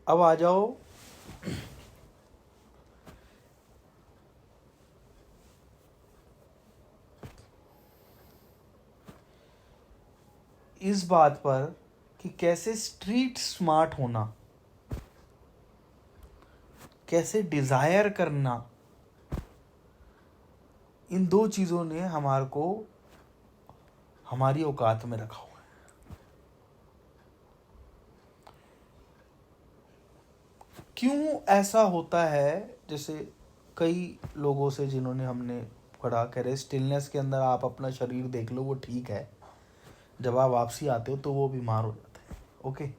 अब आ जाओ इस बात पर कि कैसे स्ट्रीट स्मार्ट होना, कैसे डिजायर करना, इन दो चीजों ने हमारे को हमारी औकात में रखा हुआ है। क्यों ऐसा होता है? जैसे कई लोगों से जिन्होंने हमने पढ़ा, कह रहे स्टिलनेस के अंदर आप अपना शरीर देख लो, वो ठीक है, जब आप वापसी आते हो तो वो बीमार हो जाते हैं। ओके,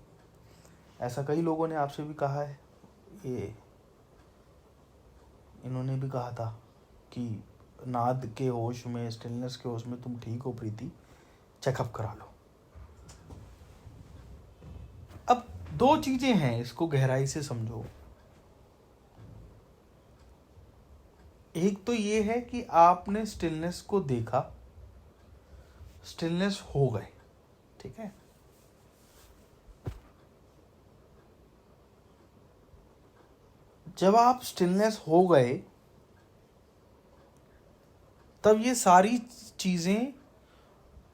ऐसा कई लोगों ने आपसे भी कहा है। ये इन्होंने भी कहा था कि नाद के होश में, स्टिलनेस के होश में तुम ठीक हो प्रीति, चेकअप करा लो। अब दो चीजें हैं, इसको गहराई से समझो। एक तो ये है कि आपने स्टिलनेस को देखा, स्टिलनेस हो गए, ठीक है। जब आप स्टिलनेस हो गए तब ये सारी चीजें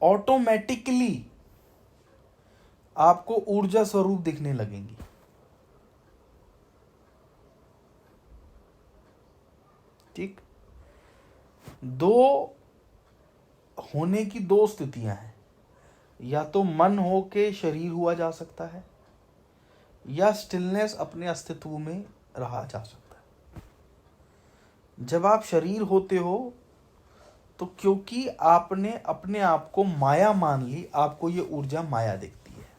ऑटोमेटिकली आपको ऊर्जा स्वरूप दिखने लगेंगी। ठीक, दो होने की दो स्थितियां हैं, या तो मन हो के शरीर हुआ जा सकता है, या स्टिलनेस अपने अस्तित्व में रहा जा सकता है। जब आप शरीर होते हो तो क्योंकि आपने अपने आप को माया मान ली, आपको ये ऊर्जा माया दिखती है।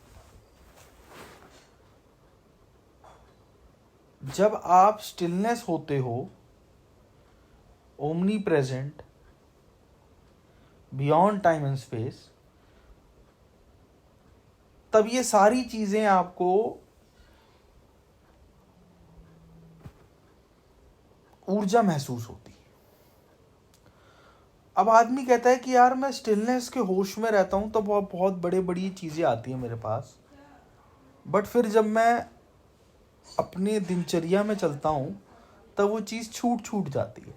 जब आप स्टिलनेस होते हो, omni present, beyond time and space, तब ये सारी चीजें आपको ऊर्जा महसूस होती है। अब आदमी कहता है कि यार मैं स्टिलनेस के होश में रहता हूं तो बहुत बड़े बड़ी चीजें आती हैं मेरे पास, बट फिर जब मैं अपने दिनचर्या में चलता हूं तब वो चीज छूट जाती है।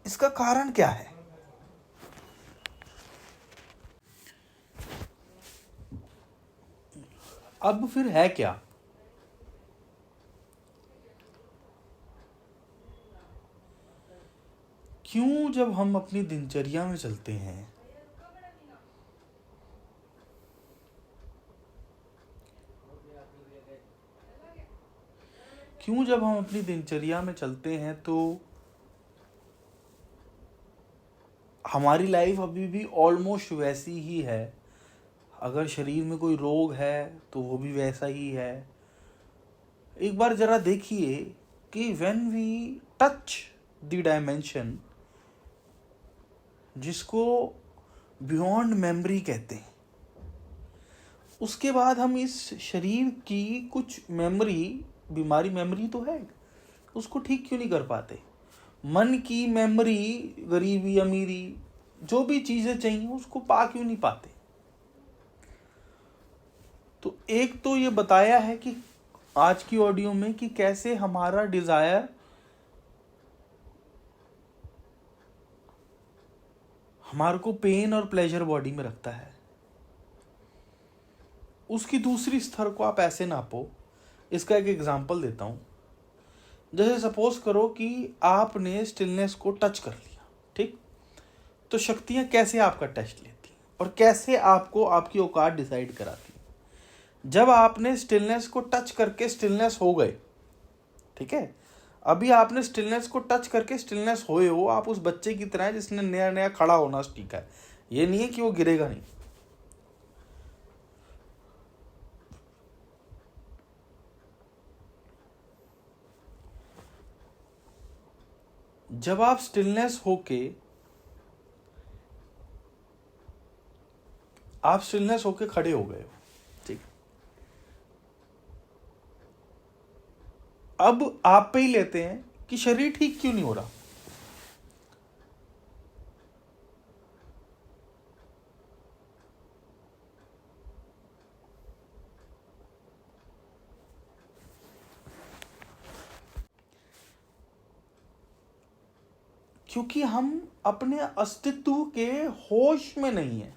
इसका कारण क्या है? अब फिर है क्या? क्यों जब हम अपनी दिनचर्या में चलते हैं तो हमारी लाइफ अभी भी ऑलमोस्ट वैसी ही है। अगर शरीर में कोई रोग है तो वो भी वैसा ही है। एक बार जरा देखिए कि when we touch the dimension, जिसको बियॉन्ड मेमोरी कहते हैं, उसके बाद हम इस शरीर की कुछ मेमोरी, बीमारी मेमोरी तो है, उसको ठीक क्यों नहीं कर पाते? मन की मेमोरी, गरीबी अमीरी, जो भी चीजें चाहिए उसको पा क्यों नहीं पाते? तो एक तो ये बताया है कि आज की ऑडियो में कि कैसे हमारा डिजायर हमारे को पेन और प्लेजर बॉडी में रखता है। उसकी दूसरी स्तर को आप ऐसे नापो। इसका एक एग्जांपल देता हूं। जैसे सपोज करो कि आपने स्टिलनेस को टच कर लिया, ठीक? तो शक्तियां कैसे आपका टेस्ट लेती और कैसे आपको आपकी औकात डिसाइड कराती? जब आपने स्टिलनेस को टच करके स्टिलनेस हो गए, ठीक है, अभी आपने स्टिलनेस को टच करके स्टिलनेस होए हो, आप उस बच्चे की तरह जिसने नया नया खड़ा होना सीखा है। ये नहीं है कि वो गिरेगा नहीं। जब आप स्टिलनेस होके खड़े हो गए हो, ठीक, अब आप पे ही लेते हैं कि शरीर ठीक क्यों नहीं हो रहा। क्योंकि हम अपने अस्तित्व के होश में नहीं है।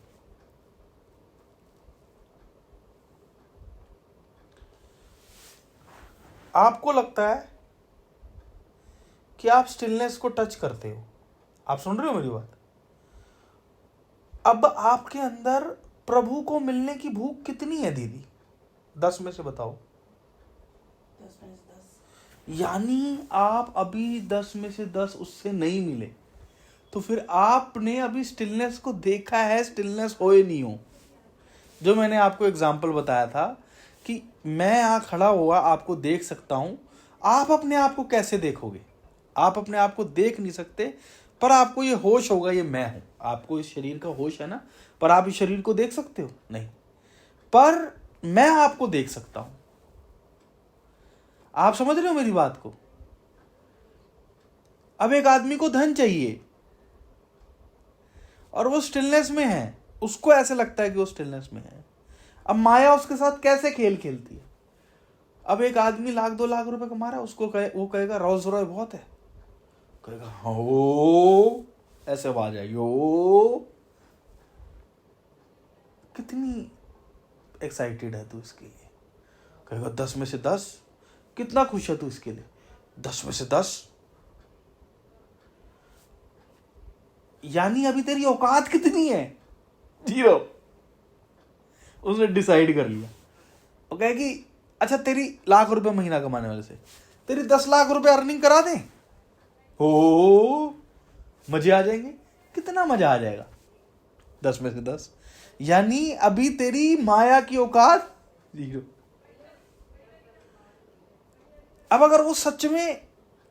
आपको लगता है कि आप स्टिलनेस को टच करते हो। आप सुन रहे हो मेरी बात? अब आपके अंदर प्रभु को मिलने की भूख कितनी है दीदी? 10 में से बताओ। 10 में से 10। यानी आप अभी 10 में से 10 उससे नहीं मिले, तो फिर आपने अभी स्टिलनेस को देखा है, स्टिलनेस होए नहीं हो। जो मैंने आपको एग्जाम्पल बताया था कि मैं यहाँ खड़ा हुआ आपको देख सकता हूँ, आप अपने आप को कैसे देखोगे? आप अपने आप को देख नहीं सकते, पर आपको ये होश होगा ये मैं हूँ। आपको इस शरीर का होश है ना, पर आप इस शरीर को देख सकते हो नहीं, पर मैं आपको देख सकता हूँ। आप समझ रहे हो मेरी बात को? अब एक आदमी को धन चाहिए और वो स्टिलनेस में है, उसको ऐसे लगता है कि वो स्टिलनेस में है। अब माया उसके साथ कैसे खेल खेलती है? अब एक आदमी 1,00,000-2,00,000 रुपए कमा रहा है, उसको वो कहेगा रोल्स रॉय बहुत है, कहेगा हो, ऐसे आवाज आएगी ओ, कितनी एक्साइटेड है तू इसके लिए? कहेगा 10 में से 10। कितना खुश है तू इसके लिए? 10 में से 10। यानी अभी तेरी औकात कितनी है? 0। उसने डिसाइड कर लिया। वो कहे कि अच्छा तेरी 1,00,000 रुपए महीना कमाने वाले से तेरी 10 लाख रुपए अर्निंग करा दें, हो मजे आ जाएंगे। कितना मजा आ जाएगा? 10 में से 10। यानी अभी तेरी माया की औकात 0। अब अगर वो सच में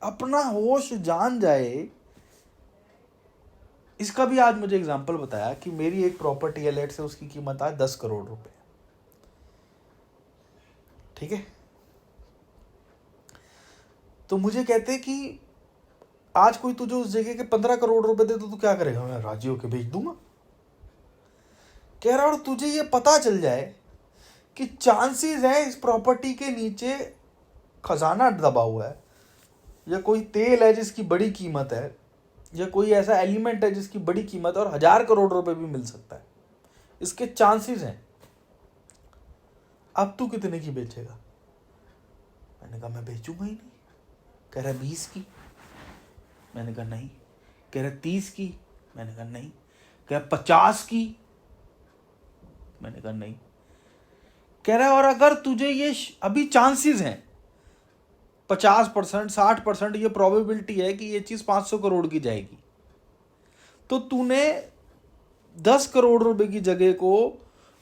अपना होश जान जाए, इसका भी आज मुझे एग्जांपल बताया कि मेरी एक प्रॉपर्टी है, लेट से उसकी कीमत आज 10 करोड़ रुपए, ठीक है? तो मुझे कहते कि आज कोई तुझे उस जगह के 15 करोड़ रुपए दे तो तू क्या करेगा? मैं राजी होकर भेज दूंगा। कह रहा, और तुझे ये पता चल जाए कि चांसेस है इस प्रॉपर्टी के नीचे खजाना दबा हुआ है, या कोई तेल है जिसकी बड़ी कीमत है, या कोई ऐसा एलिमेंट है जिसकी बड़ी कीमत है और 1,000 करोड़ रुपए भी मिल सकता है, इसके चांसेस हैं। अब तू कितने की बेचेगा? मैंने कहा मैं बेचूंगा ही नहीं। कह रहा 20 की। मैंने कहा नहीं। कह रहा 30 की। मैंने कहा नहीं। कह रहा 50 की। मैंने कहा नहीं। कह रहा और अगर तुझे ये अभी चांसेस हैं 50%, 60% ये प्रोबेबिलिटी है कि ये चीज 500 करोड़ की जाएगी, तो तूने 10 करोड़ रुपए की जगह को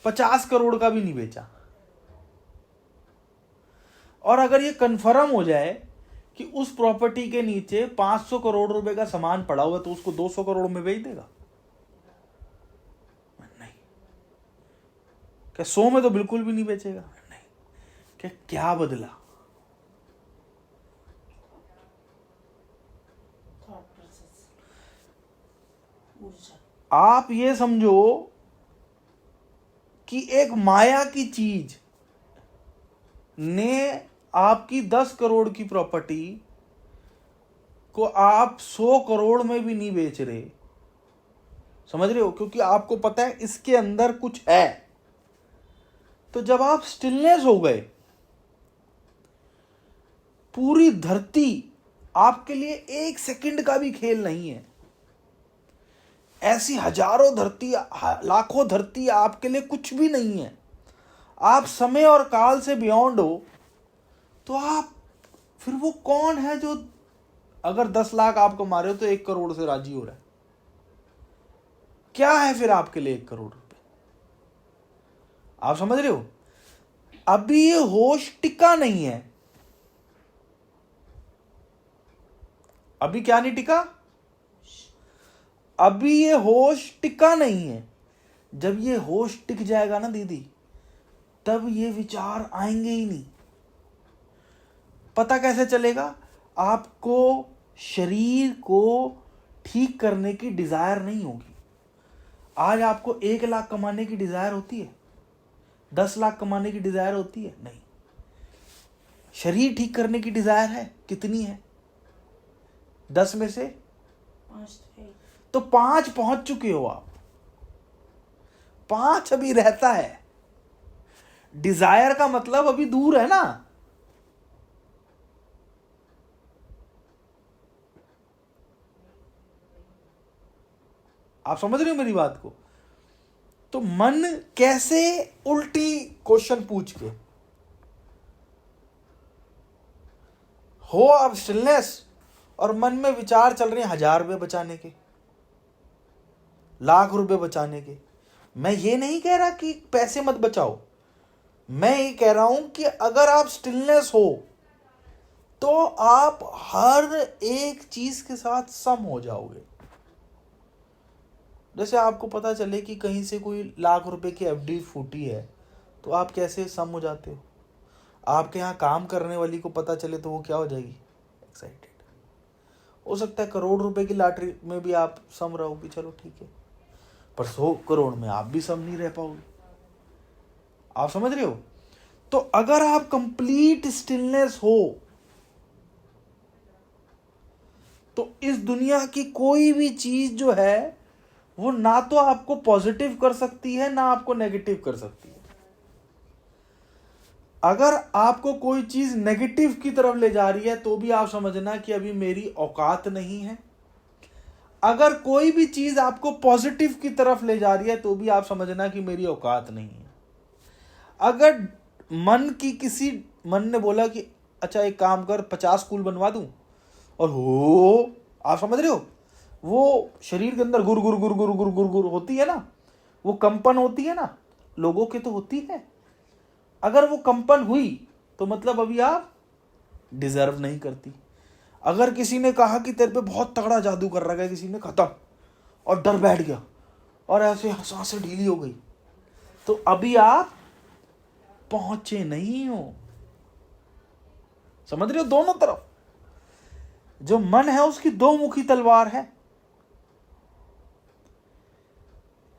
50 करोड़ का भी नहीं बेचा। और अगर ये कंफर्म हो जाए कि उस प्रॉपर्टी के नीचे 500 करोड़ रुपए का सामान पड़ा हुआ, तो उसको 200 करोड़ में बेच देगा? नहीं। क्या 100 में तो बिल्कुल भी नहीं बेचेगा? नहीं। क्या बदला? आप ये समझो कि एक माया की चीज ने आपकी 10 करोड़ की प्रॉपर्टी को आप 100 करोड़ में भी नहीं बेच रहे। समझ रहे हो? क्योंकि आपको पता है इसके अंदर कुछ है। तो जब आप स्टिलनेस हो गए, पूरी धरती आपके लिए 1 सेकंड का भी खेल नहीं है। ऐसी हजारों धरती, लाखों धरती आपके लिए कुछ भी नहीं है। आप समय और काल से बियॉन्ड हो, तो आप फिर वो कौन है जो अगर 10 लाख आप कमा रहे हो तो 1 करोड़ से राजी हो रहा है? क्या है फिर आपके लिए 1 करोड़ रुपए? आप समझ रहे हो? अभी ये होश टिका नहीं है। अभी क्या नहीं टिका? अभी ये होश टिका नहीं है। जब ये होश टिक जाएगा ना दीदी, तब ये विचार आएंगे ही नहीं। पता कैसे चलेगा? आपको शरीर को ठीक करने की डिजायर नहीं होगी। आज आपको 1 लाख कमाने की डिजायर होती है? 10 लाख कमाने की डिजायर होती है? नहीं। शरीर ठीक करने की डिजायर है? कितनी है? 10 में से 5 थे। तो 5 पहुंच चुके हो आप, 5 अभी रहता है। डिजायर का मतलब अभी दूर है ना। आप समझ रहे हो मेरी बात को? तो मन कैसे उल्टी क्वेश्चन पूछ के हो आप स्टिलनेस, और मन में विचार चल रहे हैं 1000 रुपये बचाने के, लाख रुपए बचाने के। मैं ये नहीं कह रहा कि पैसे मत बचाओ, मैं ये कह रहा हूं कि अगर आप स्टिलनेस हो तो आप हर एक चीज के साथ सम हो जाओगे। जैसे आपको पता चले कि कहीं से कोई लाख रुपए की एफडी फूटी है, तो आप कैसे सम हो जाते हो? आपके यहाँ काम करने वाली को पता चले तो वो क्या हो जाएगी? एक्साइटेड। हो सकता है करोड़ रुपए की लॉटरी में भी आप सम रहोगे, चलो ठीक है, पर 100 करोड़ में आप भी सम नहीं रह पाओगे। आप समझ रहे हो? तो अगर आप कंप्लीट स्टिलनेस हो तो इस दुनिया की कोई भी चीज जो है वो ना तो आपको पॉजिटिव कर सकती है ना आपको नेगेटिव कर सकती है। अगर आपको कोई चीज नेगेटिव की तरफ ले जा रही है तो भी आप समझना कि अभी मेरी औकात नहीं है। अगर कोई भी चीज आपको पॉजिटिव की तरफ ले जा रही है तो भी आप समझना कि मेरी औकात नहीं है। अगर मन ने बोला कि अच्छा एक काम कर 50 स्कूल बनवा दूं, और हो, आप समझ रहे हो, वो शरीर के अंदर गुर गुर गुर गुर गुर गुर गुर होती है ना, वो कंपन होती है ना, लोगों के तो होती है। अगर वो कंपन हुई तो मतलब अभी आप डिजर्व नहीं करती। अगर किसी ने कहा कि तेरे पे बहुत तगड़ा जादू कर रहा है, किसी ने खत्म, और डर बैठ गया और ऐसे सांसें ढीली हो गई, तो अभी आप पहुंचे नहीं हो। समझ रहे हो? दोनों तरफ जो मन है उसकी दो मुखी तलवार है।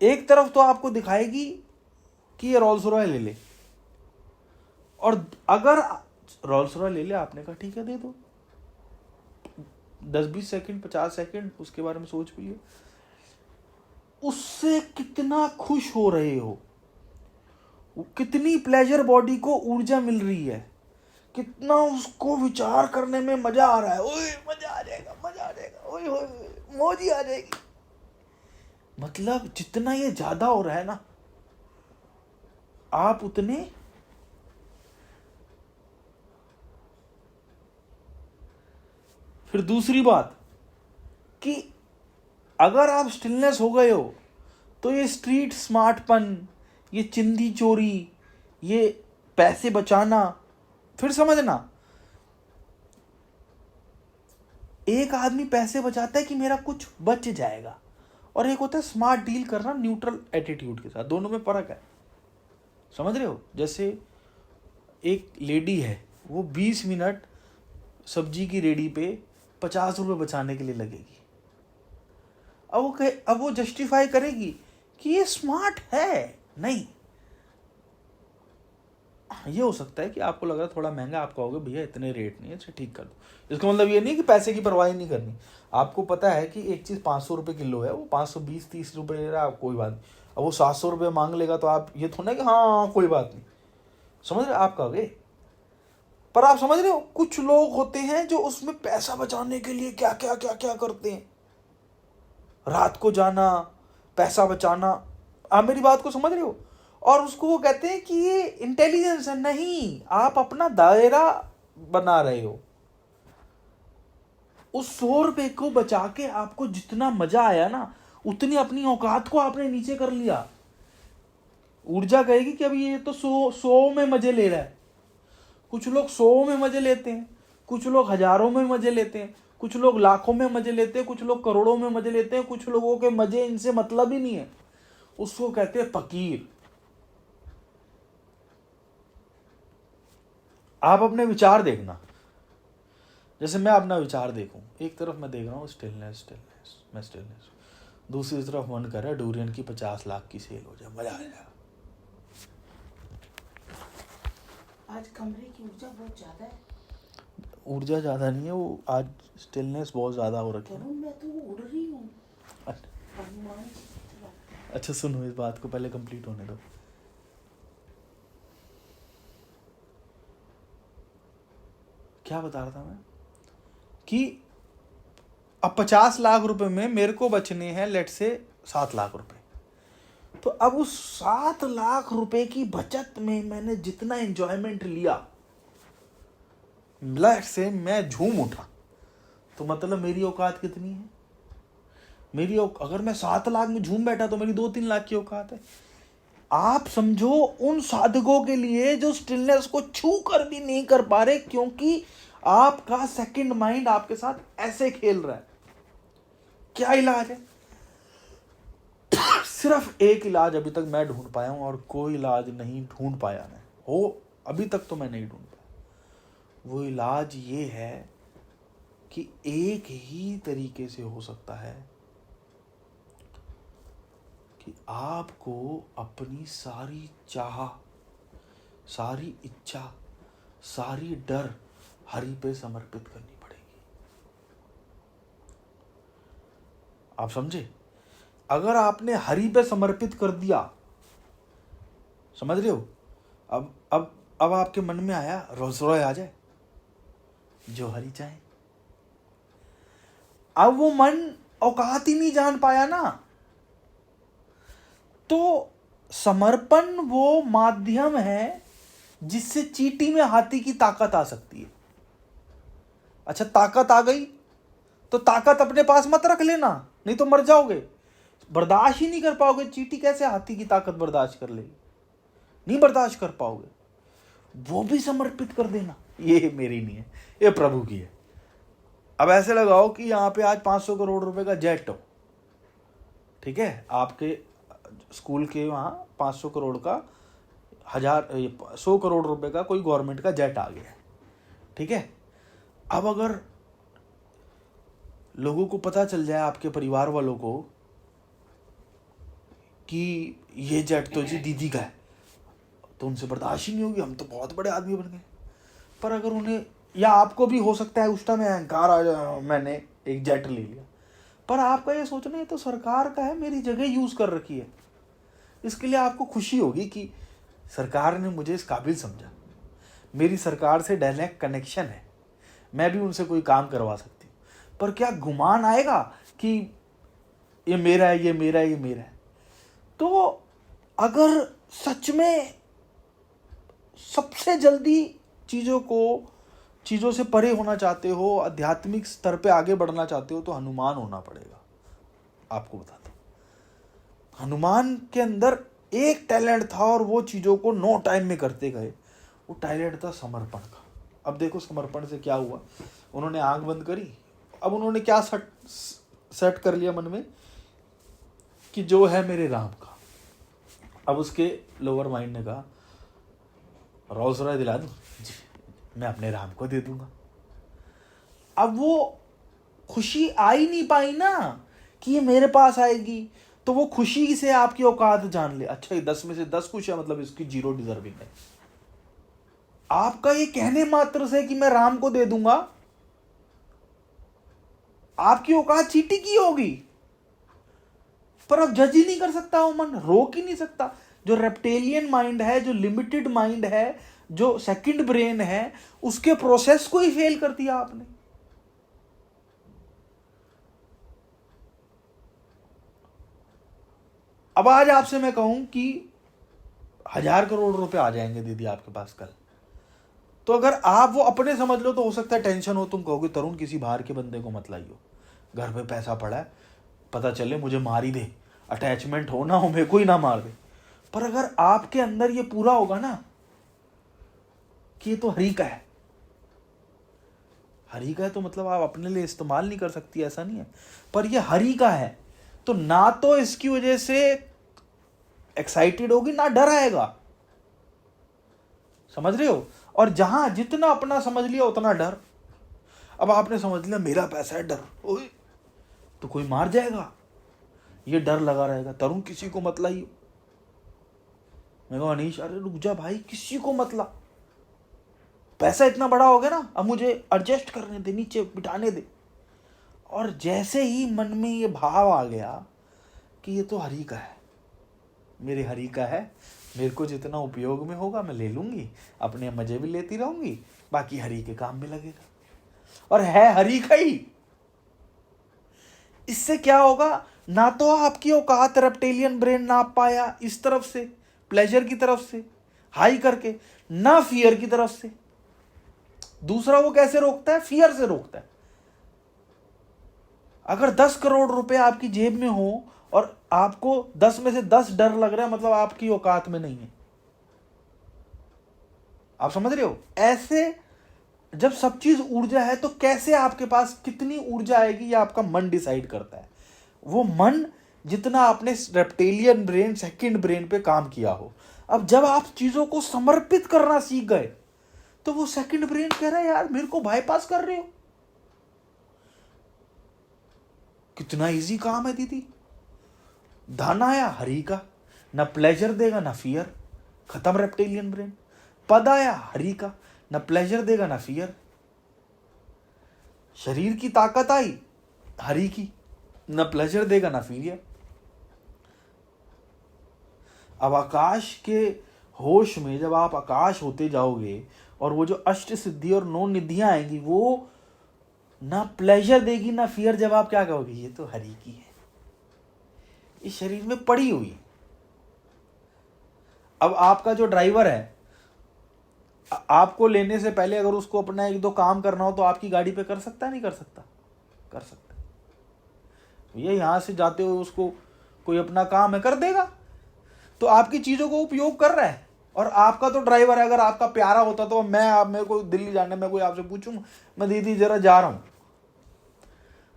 एक तरफ तो आपको दिखाएगी कि ये रोल्स रॉय ले ले, और अगर रोल्स रॉय ले ले, आपने कहा ठीक है दे दो, 10-20 सेकंड 50 सेकंड उसके बारे में सोच भी लिया, उससे कितना खुश हो रहे हो, कितनी प्लेजर बॉडी को ऊर्जा मिल रही है, कितना उसको विचार करने में मजा आ रहा है। ओए मजा आ जाएगा, मजा आ जाएगा, ओए ओए मौज ही आ जाएगी। मतलब जितना ये ज्यादा हो रहा है ना, आप उतने फिर दूसरी बात कि अगर आप स्टिलनेस हो गए हो तो ये स्ट्रीट स्मार्टपन, ये चिंदी चोरी, ये पैसे बचाना, फिर समझना, एक आदमी पैसे बचाता है कि मेरा कुछ बच जाएगा, और एक होता है स्मार्ट डील करना न्यूट्रल एटीट्यूड के साथ। दोनों में फर्क है, समझ रहे हो? जैसे एक लेडी है, वो 20 मिनट सब्जी की रेडी पे 50 रुपए बचाने के लिए लगेगी। अब वो जस्टिफाई करेगी कि ये स्मार्ट है। नहीं, ये हो सकता है कि आपको लग रहा है थोड़ा महंगा, आप कहोगे भैया इतने रेट नहीं है, अच्छा ठीक कर दो। इसका मतलब ये नहीं कि पैसे की परवाह नहीं करनी। आपको पता है कि एक चीज़ 500 रुपये किलो है, वो 520-30 रुपये ले रहा है, कोई बात नहीं। अब वो 700 रुपये मांग लेगा तो आप ये थोड़ा कि हाँ कोई बात नहीं, समझ रहे आप कहोगे। पर आप समझ रहे हो, कुछ लोग होते हैं जो उसमें पैसा बचाने के लिए क्या क्या क्या क्या करते हैं, रात को जाना, पैसा बचाना। आप मेरी बात को समझ रहे हो? और उसको वो कहते हैं कि ये इंटेलिजेंस है। नहीं, आप अपना दायरा बना रहे हो। उस 100 रुपए को बचा के आपको जितना मजा आया ना, उतनी अपनी औकात को आपने नीचे कर लिया। ऊर्जा कहेगी कि अभी ये तो 100 में मजे ले रहा है। कुछ लोग 100 में मजे लेते हैं, कुछ लोग हजारों में मजे लेते हैं, कुछ लोग लाखों में मजे लेते हैं, कुछ लोग करोड़ों में मजे लेते हैं। कुछ लोगों के मजे इनसे मतलब ही नहीं है, उसको कहते हैं फकीर। आप अपने विचार देखना, जैसे मैं अपना विचार देखूं, एक तरफ मैं देख रहा हूँ स्टिलनेस, मैं स्टिलनेस, दूसरी तरफ मन कर रहा है डूरियन की 50 लाख की सेल हो जाए, मजा आ जाएगा। आज कमरे की ऊर्जा बहुत ज्यादा है। ऊर्जा ज़्यादा नहीं है, वो आज स्टिलनेस बहुत ज़्यादा हो रखी है। तरुण मैं तो उड़ रही हूँ। अच्छा। हनुमान जी की तरह। अच्छा सुनो, इस बात को पहले कंप्लीट होने दो। क्या बता रहा था मैं कि अब 50 लाख रुपए में मेरे को बचने हैं लेट से 7 लाख रुपए। तो अब उस 7 लाख रुपए की बचत में मैंने जितना एंजॉयमेंट लिया, लेट से मैं झूम उठा, तो मतलब मेरी औकात कितनी है? अगर मैं 7 लाख में झूम बैठा तो मेरी 2-3 लाख की औकात है। आप समझो उन साधकों के लिए जो स्टिलनेस को छू कर भी नहीं कर पा रहे, क्योंकि आपका सेकंड माइंड आपके साथ ऐसे खेल रहा है। क्या इलाज है? सिर्फ एक इलाज अभी तक मैं ढूंढ पाया हूं, और कोई इलाज नहीं ढूंढ पाया मैं, हो अभी तक तो मैं नहीं ढूंढ पाया। वो इलाज ये है कि एक ही तरीके से हो सकता है कि आपको अपनी सारी चाह, सारी इच्छा, सारी डर हरि पे समर्पित करनी पड़ेगी। आप समझे? अगर आपने हरि पे समर्पित कर दिया, समझ रहे हो? अब आपके मन में आया रोल्स रॉय आ जाए, जो हरि चाहे। अब वो मन औकात ही नहीं जान पाया ना। तो समर्पण वो माध्यम है जिससे चींटी में हाथी की ताकत आ सकती है। अच्छा, ताकत आ गई तो ताकत अपने पास मत रख लेना, नहीं तो मर जाओगे। बर्दाश्त ही नहीं कर पाओगे। चींटी कैसे हाथी की ताकत बर्दाश्त कर लेगी? नहीं बर्दाश्त कर पाओगे। वो भी समर्पित कर देना। ये मेरी नहीं है, ये प्रभु की है। अब ऐसे लगाओ कि यहाँ पे आज 500 करोड़ रुपए का जेट हो, ठीक है? आपके स्कूल के वहाँ 500 करोड़ का 100 करोड़ रुपए का कोई गवर्नमेंट का जेट आ गया, ठीक है? अब अगर लोगों को पता चल जाए, आपके परिवार वालों को, कि ये जेट तो जी दीदी का है, तो उनसे बर्दाश्त ही नहीं होगी। हम तो बहुत बड़े आदमी बन गए। पर अगर उन्हें, या आपको भी हो सकता है उस टाइम अहंकार आ जाए, मैंने एक जेट ले लिया, पर आपका ये सोचना है तो सरकार का है, मेरी जगह यूज कर रखी है। इसके लिए आपको खुशी होगी कि सरकार ने मुझे इस काबिल समझा, मेरी सरकार से डायरेक्ट कनेक्शन है, मैं भी उनसे कोई काम करवा सकती हूँ। पर क्या गुमान आएगा कि ये मेरा है, ये मेरा है, ये मेरा है? तो अगर सच में सबसे जल्दी चीज़ों से परे होना चाहते हो, आध्यात्मिक स्तर पे आगे बढ़ना चाहते हो, तो हनुमान होना पड़ेगा। आपको बताता हूँ, हनुमान के अंदर एक टैलेंट था और वो चीज़ों को 9 टाइम में करते गए। वो टैलेंट था समर्पण का। अब देखो समर्पण से क्या हुआ। उन्होंने आंख बंद करी, अब उन्होंने क्या सेट कर लिया मन में कि जो है मेरे राम का। अब उसके लोअर माइंड ने कहा रोल्स रॉय दिला दूं जी, मैं अपने राम को दे दूंगा। अब वो खुशी आ ही नहीं पाई ना कि ये मेरे पास आएगी, तो वो खुशी से आपकी औकात जान ले। अच्छा, ये 10 में से 10 खुश है, मतलब इसकी 0 डिजर्विंग है। आपका ये कहने मात्र से कि मैं राम को दे दूंगा, आपकी औकात चींटी की होगी। पर अब जज ही नहीं कर सकता वो मन, रोक ही नहीं सकता। जो रेप्टेलियन माइंड है, जो लिमिटेड माइंड है, जो सेकंड ब्रेन है, उसके प्रोसेस को ही फेल कर दिया आपने। अब आज आपसे मैं कहूं कि 1000 करोड़ रुपए आ जाएंगे दीदी आपके पास कल, तो अगर आप वो अपने समझ लो तो हो सकता है टेंशन हो, तुम कहोगे तरुण किसी बाहर के बंदे को मत लाइयो, घर पे पैसा पड़ा है, पता चले मुझे मार ही दे, अटैचमेंट हो ना हो, मेरे को ही ना मार दे। पर अगर आपके अंदर ये पूरा होगा ना कि ये तो हरि का है, हरि का है, तो मतलब आप अपने लिए इस्तेमाल नहीं कर सकती, ऐसा नहीं है, पर ये हरि का है, तो ना तो इसकी वजह से एक्साइटेड होगी, ना डर आएगा। समझ रहे हो? और जहां जितना अपना समझ लिया उतना डर। अब आपने समझ लिया मेरा पैसा है, डर, ओए तो कोई मार जाएगा, ये डर लगा रहेगा। तरुण किसी को मत लाइयो। मैं कहा अनीश, अरे रुक जा भाई, किसी को मत ला। पैसा इतना बड़ा हो गया ना, अब मुझे एडजस्ट करने दे, नीचे बिठाने दे। और जैसे ही मन में ये भाव आ गया कि ये तो हरि का है, मेरे हरि का है, मेरे को जितना उपयोग में होगा मैं ले लूंगी, अपने मजे भी लेती रहूंगी, बाकी हरि के काम में लगेगा, और है हरि का ही। इससे क्या होगा, ना तो आपकी औकात रेप्टेलियन ब्रेन नाप पाया इस तरफ से, प्लेजर की तरफ से हाई करके, ना फियर की तरफ से। दूसरा वो कैसे रोकता है, फियर से रोकता है। अगर 10 करोड़ रुपए आपकी जेब में हो और आपको 10 में से 10 डर लग रहा है, मतलब आपकी औकात में नहीं है। आप समझ रहे हो? ऐसे जब सब चीज ऊर्जा है तो कैसे आपके पास कितनी ऊर्जा आएगी, ये आपका मन डिसाइड करता है। वो मन जितना आपने रेप्टेलियन ब्रेन, सेकंड ब्रेन पे काम किया हो। अब जब आप चीजों को समर्पित करना सीख गए तो वो सेकंड ब्रेन कह रहा है यार मेरे को बाईपास कर रहे हो। कितना इजी काम है दीदी। धन आया हरि का, ना प्लेजर देगा ना फियर, खत्म रेप्टेलियन ब्रेन। पद आया हरि का, ना प्लेजर देगा ना फियर। शरीर की ताकत आई हरि की, ना प्लेजर देगा ना फियर। अब आकाश के होश में जब आप आकाश होते जाओगे और वो जो अष्ट सिद्धि और 9 निधियां आएंगी, वो ना प्लेजर देगी ना फियर। जब आप क्या कहोगे, ये तो हरि की है, इस शरीर में पड़ी हुई। अब आपका जो ड्राइवर है, आपको लेने से पहले अगर उसको अपना 1-2 काम करना हो तो आपकी गाड़ी पे कर सकता है, नहीं कर सकता? कर सकता है। ये यहां से जाते हुए उसको कोई अपना काम है, कर देगा। तो आपकी चीजों को उपयोग कर रहा है। और आपका तो ड्राइवर है। अगर आपका प्यारा होता तो मेरे को दिल्ली जाने में कोई आपसे पूछूंगा, मैं दीदी जरा जा रहा हूं,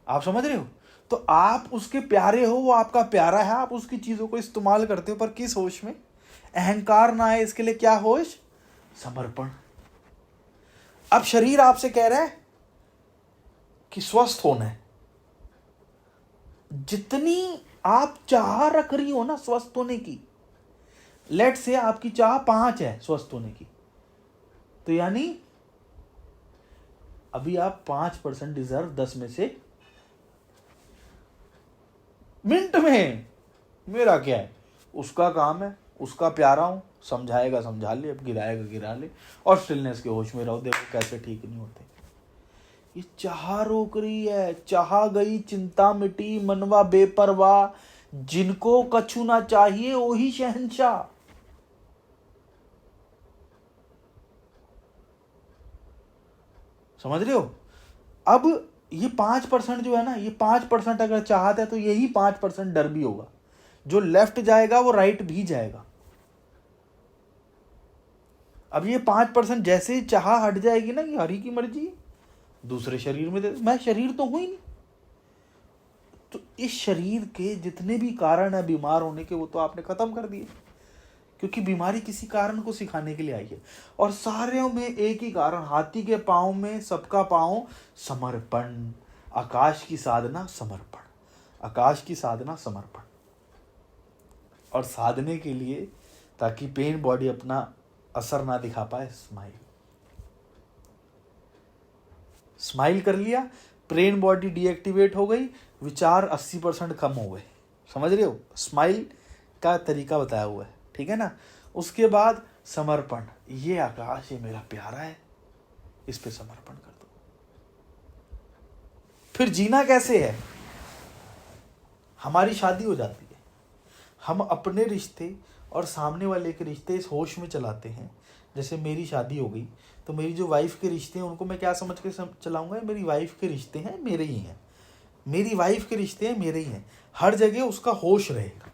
आप समझ रहे हो? तो आप उसके प्यारे हो, वो आपका प्यारा है, आप उसकी चीजों को इस्तेमाल करते हो, पर किस होश में? अहंकार ना आए इसके लिए क्या होश? समर्पण। अब शरीर आपसे कह रहा है कि स्वस्थ होना है, जितनी आप चाह रख रही हो ना स्वस्थ होने की, लेट से आपकी चाह 5 है स्वस्थ होने की, तो यानी अभी आप 5% डिजर्व 10 में से। मिनट में मेरा क्या है, उसका काम है, उसका प्यारा हूं, समझाएगा समझा ले, अब गिराएगा गिरा ले, और स्टिलनेस के होश में रहो। देखो कैसे ठीक नहीं होते। ये चाह रोक रही है, चाह गई चिंता मिटी, मनवा बेपरवाह, जिनको कछु ना चाहिए वही शहंशाह। समझ रहे हो? अब ये 5% जो है ना, ये 5% अगर चाहता है तो यही 5% डर भी होगा। जो लेफ्ट जाएगा वो राइट भी जाएगा। अब ये 5% जैसे ही चाह हट जाएगी ना कि हरि की मर्जी, दूसरे शरीर में दे, मैं शरीर तो हूं ही नहीं। तो इस शरीर के जितने भी कारण है बीमार होने के, वो तो आपने खत्म कर दिए, क्योंकि बीमारी किसी कारण को सिखाने के लिए आई है। और सारे में एक ही कारण, हाथी के पांव में सबका पांव समर्पण। आकाश की साधना समर्पण, आकाश की साधना समर्पण। और साधने के लिए, ताकि पेन बॉडी अपना असर ना दिखा पाए, स्माइल। स्माइल कर लिया, ब्रेन बॉडी डीएक्टिवेट हो गई, विचार 80% कम हो गए। समझ रहे हो? स्माइल का तरीका बताया हुआ है, ठीक है ना? उसके बाद समर्पण। ये आकाश, ये मेरा प्यारा है, इस पे समर्पण कर दो। फिर जीना कैसे है? हमारी शादी हो जाती है, हम अपने रिश्ते और सामने वाले के रिश्ते इस होश में चलाते हैं। जैसे मेरी शादी हो गई तो मेरी जो वाइफ के रिश्ते हैं उनको मैं क्या समझ के चलाऊंगा? मेरी वाइफ के रिश्ते हैं, मेरे ही हैं। मेरी वाइफ के रिश्ते हैं, मेरे ही हैं। हर जगह उसका होश रहेगा।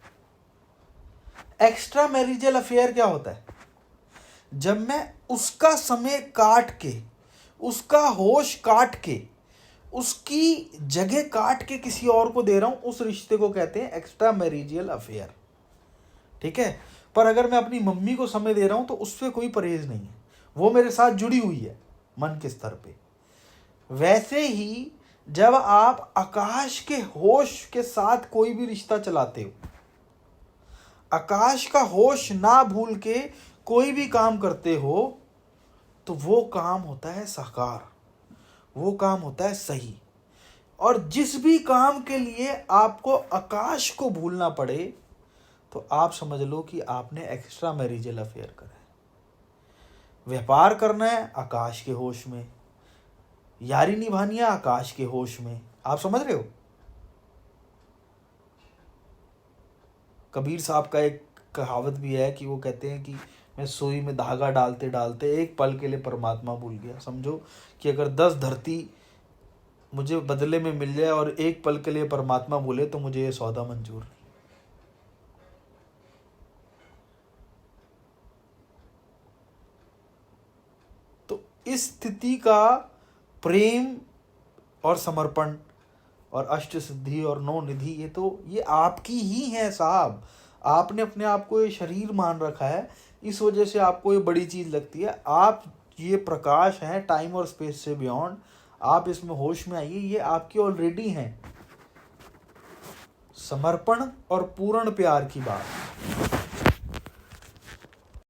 एक्स्ट्रा मैरिजल अफेयर क्या होता है? जब मैं उसका समय काट के, उसका होश काट के, उसकी जगह काट के किसी और को दे रहा हूं, उस रिश्ते को कहते हैं एक्स्ट्रा मैरिजियल अफेयर, ठीक है? पर अगर मैं अपनी मम्मी को समय दे रहा हूं तो उससे कोई परहेज नहीं है, वो मेरे साथ जुड़ी हुई है मन के स्तर पे। वैसे ही जब आप आकाश के होश के साथ कोई भी रिश्ता चलाते हो, आकाश का होश ना भूल के कोई भी काम करते हो, तो वो काम होता है साकार, वो काम होता है सही। और जिस भी काम के लिए आपको आकाश को भूलना पड़े, तो आप समझ लो कि आपने एक्स्ट्रा मैरिजल अफेयर करा है। व्यापार करना है आकाश के होश में, यारी निभानी है आकाश के होश में। आप समझ रहे हो? कबीर साहब का एक कहावत भी है कि वो कहते हैं कि मैं सुई में धागा डालते डालते एक पल के लिए परमात्मा भूल गया। समझो कि अगर 10 धरती मुझे बदले में मिल जाए और एक पल के लिए परमात्मा भूले, तो मुझे ये सौदा मंजूर नहीं। तो इस स्थिति का प्रेम और समर्पण और अष्ट सिद्धि और 9 निधि, ये आपकी ही है साहब। आपने अपने आप को ये शरीर मान रखा है, इस वजह से आपको ये बड़ी चीज लगती है। आप ये प्रकाश हैं टाइम और स्पेस से बियॉन्ड, आप इसमें होश में आइए, ये आपकी ऑलरेडी हैं। समर्पण और पूर्ण प्यार की बात।